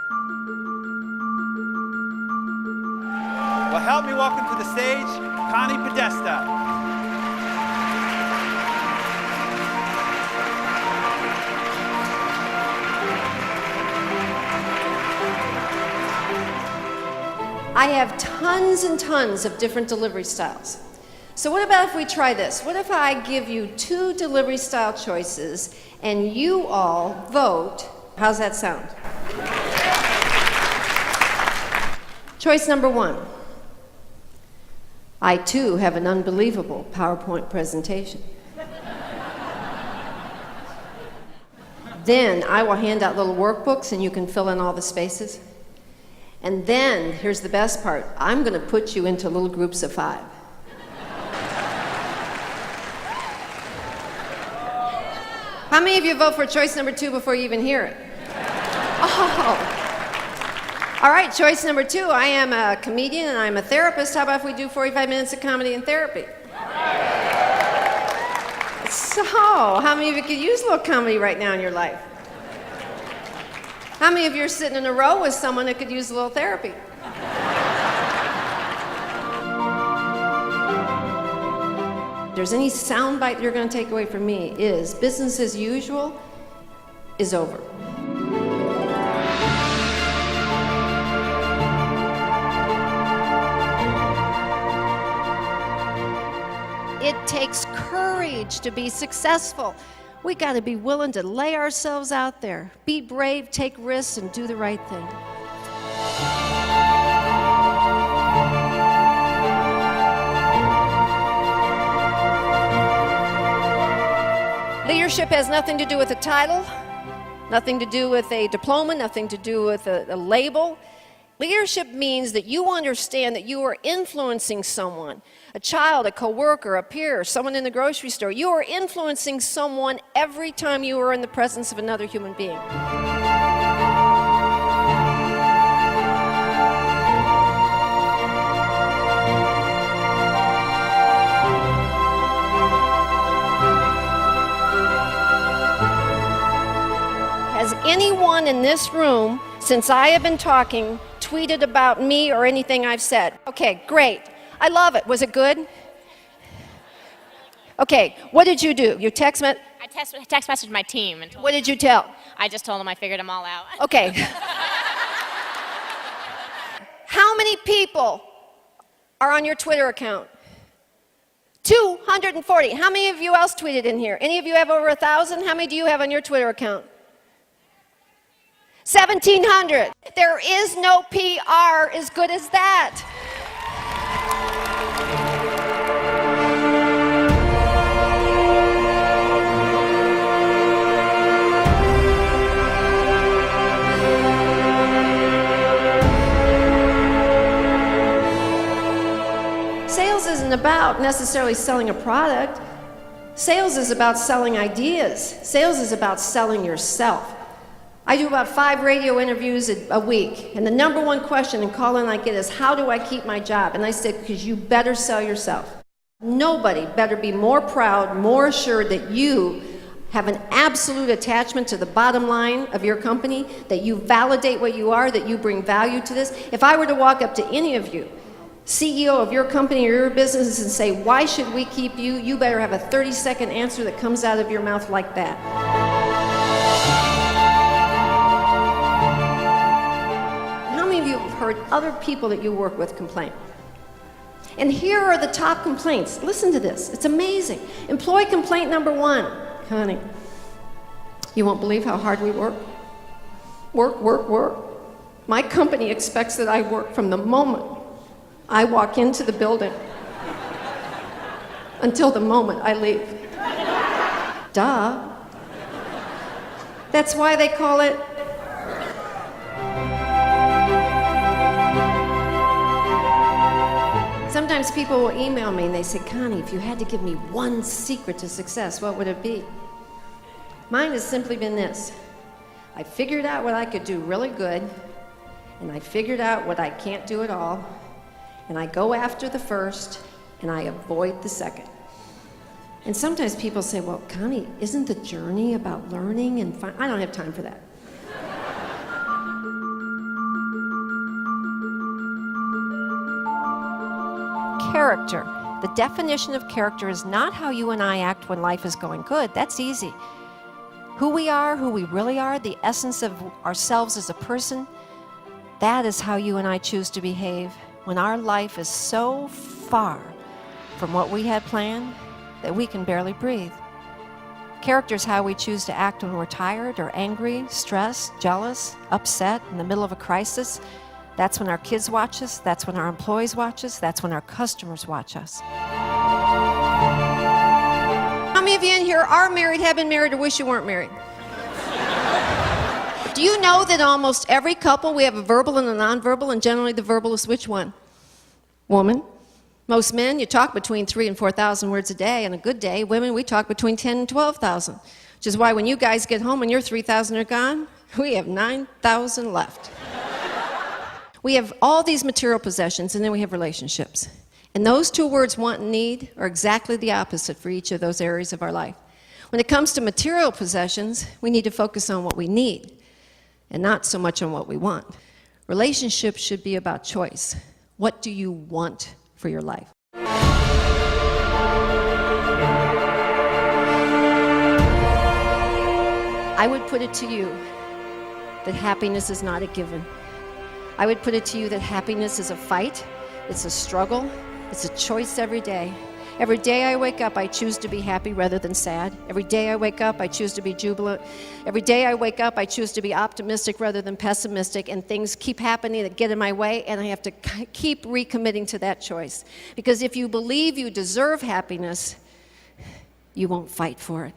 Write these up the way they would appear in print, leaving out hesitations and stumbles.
Well, help me welcome to the stage, Connie Podesta. I have tons and tons of different delivery styles. So what about if we try this? What if I give you 2 delivery style choices and you all vote? How's that sound? Choice number 1. I too have an unbelievable PowerPoint presentation. Then I will hand out little workbooks and you can fill in all the spaces. And then, here's the best part, I'm going to put you into little groups of 5. How many of you vote for choice number 2 before you even hear it? Oh. All right, choice number 2, I am a comedian and I'm a therapist. How about if we do 45 minutes of comedy and therapy? So, how many of you could use a little comedy right now in your life? How many of you are sitting in a row with someone that could use a little therapy? If there's any soundbite you're going to take away from me is business as usual is over. It takes courage to be successful. We got to be willing to lay ourselves out there, be brave, take risks, and do the right thing. Leadership has nothing to do with a title, nothing to do with a diploma, nothing to do with a label. Leadership means that you understand that you are influencing someone, a child, a coworker, a peer, someone in the grocery store. You are influencing someone every time you are in the presence of another human being. Has anyone in this room, since I have been talking, tweeted about me or anything I've said? Okay, great. I love it. Was it good? Okay, what did you do? You text me? I text messaged my team. And What did you tell? I just told them I figured them all out. Okay. How many people are on your Twitter account? 240. How many of you else tweeted in here? Any of you have over 1,000? How many do you have on your Twitter account? 1,700. There is no PR as good as that. Sales isn't about necessarily selling a product. Sales is about selling ideas. Sales is about selling yourself. I do about 5 radio interviews a week, and the number one question and call-in I get is, how do I keep my job? And I said, because you better sell yourself. Nobody better be more proud, more assured that you have an absolute attachment to the bottom line of your company, that you validate what you are, that you bring value to this. If I were to walk up to any of you, CEO of your company or your business, and say, why should we keep you? You better have a 30-second answer that comes out of your mouth like that. Heard other people that you work with complain. And here are the top complaints. Listen to this. It's amazing. Employee complaint number 1. Connie, you won't believe how hard we work. Work. My company expects that I work from the moment I walk into the building until the moment I leave. Duh. That's why they call it Sometimes people will email me and they say, Connie, if you had to give me one secret to success, what would it be? Mine has simply been this. I figured out what I could do really good, and I figured out what I can't do at all, and I go after the first, and I avoid the second. And sometimes people say, well, Connie, isn't the journey about learning and I don't have time for that. Character. The definition of character is not how you and I act when life is going good. That's easy. Who we are, who we really are, the essence of ourselves as a person, that is how you and I choose to behave when our life is so far from what we had planned that we can barely breathe. Character is how we choose to act when we're tired or angry, stressed, jealous, upset, in the middle of a crisis. That's when our kids watch us. That's when our employees watch us. That's when our customers watch us. How many of you in here are married, have been married, or wish you weren't married? Do you know that almost every couple, we have a verbal and a nonverbal, and generally the verbal is which one? Woman. Most men, you talk between 3,000 and 4,000 words a day. On a good day, women, we talk between 10,000 and 12,000. Which is why when you guys get home and your 3,000 are gone, we have 9,000 left. We have all these material possessions, and then we have relationships. And those two words, want and need, are exactly the opposite for each of those areas of our life. When it comes to material possessions, we need to focus on what we need and not so much on what we want. Relationships should be about choice. What do you want for your life? I would put it to you that happiness is not a given. I would put it to you that happiness is a fight, it's a struggle, it's a choice every day. Every day I wake up, I choose to be happy rather than sad. Every day I wake up, I choose to be jubilant. Every day I wake up, I choose to be optimistic rather than pessimistic, and things keep happening that get in my way, and I have to keep recommitting to that choice. Because if you believe you deserve happiness, you won't fight for it.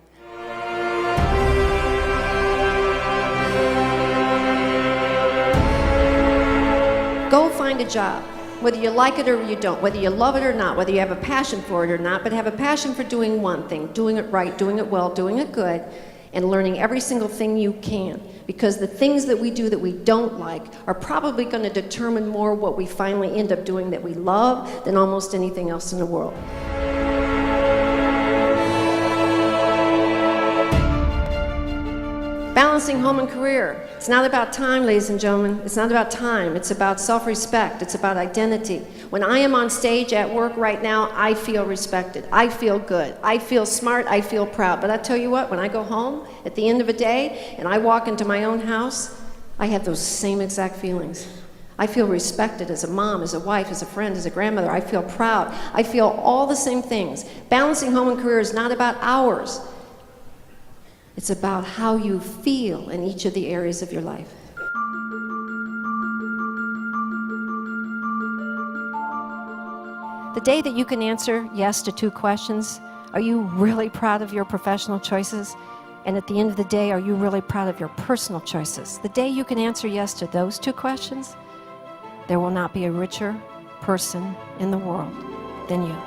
Go find a job, whether you like it or you don't, whether you love it or not, whether you have a passion for it or not, but have a passion for doing one thing, doing it right, doing it well, doing it good, and learning every single thing you can. Because the things that we do that we don't like are probably going to determine more what we finally end up doing that we love than almost anything else in the world. Balancing home and career. It's not about time, ladies and gentlemen. It's not about time. It's about self-respect. It's about identity. When I am on stage at work right now, I feel respected. I feel good. I feel smart. I feel proud. But I tell you what, when I go home at the end of a day and I walk into my own house, I have those same exact feelings. I feel respected as a mom, as a wife, as a friend, as a grandmother. I feel proud. I feel all the same things. Balancing home and career is not about hours. It's about how you feel in each of the areas of your life. The day that you can answer yes to 2 questions, are you really proud of your professional choices? And at the end of the day, are you really proud of your personal choices? The day you can answer yes to those 2 questions, there will not be a richer person in the world than you.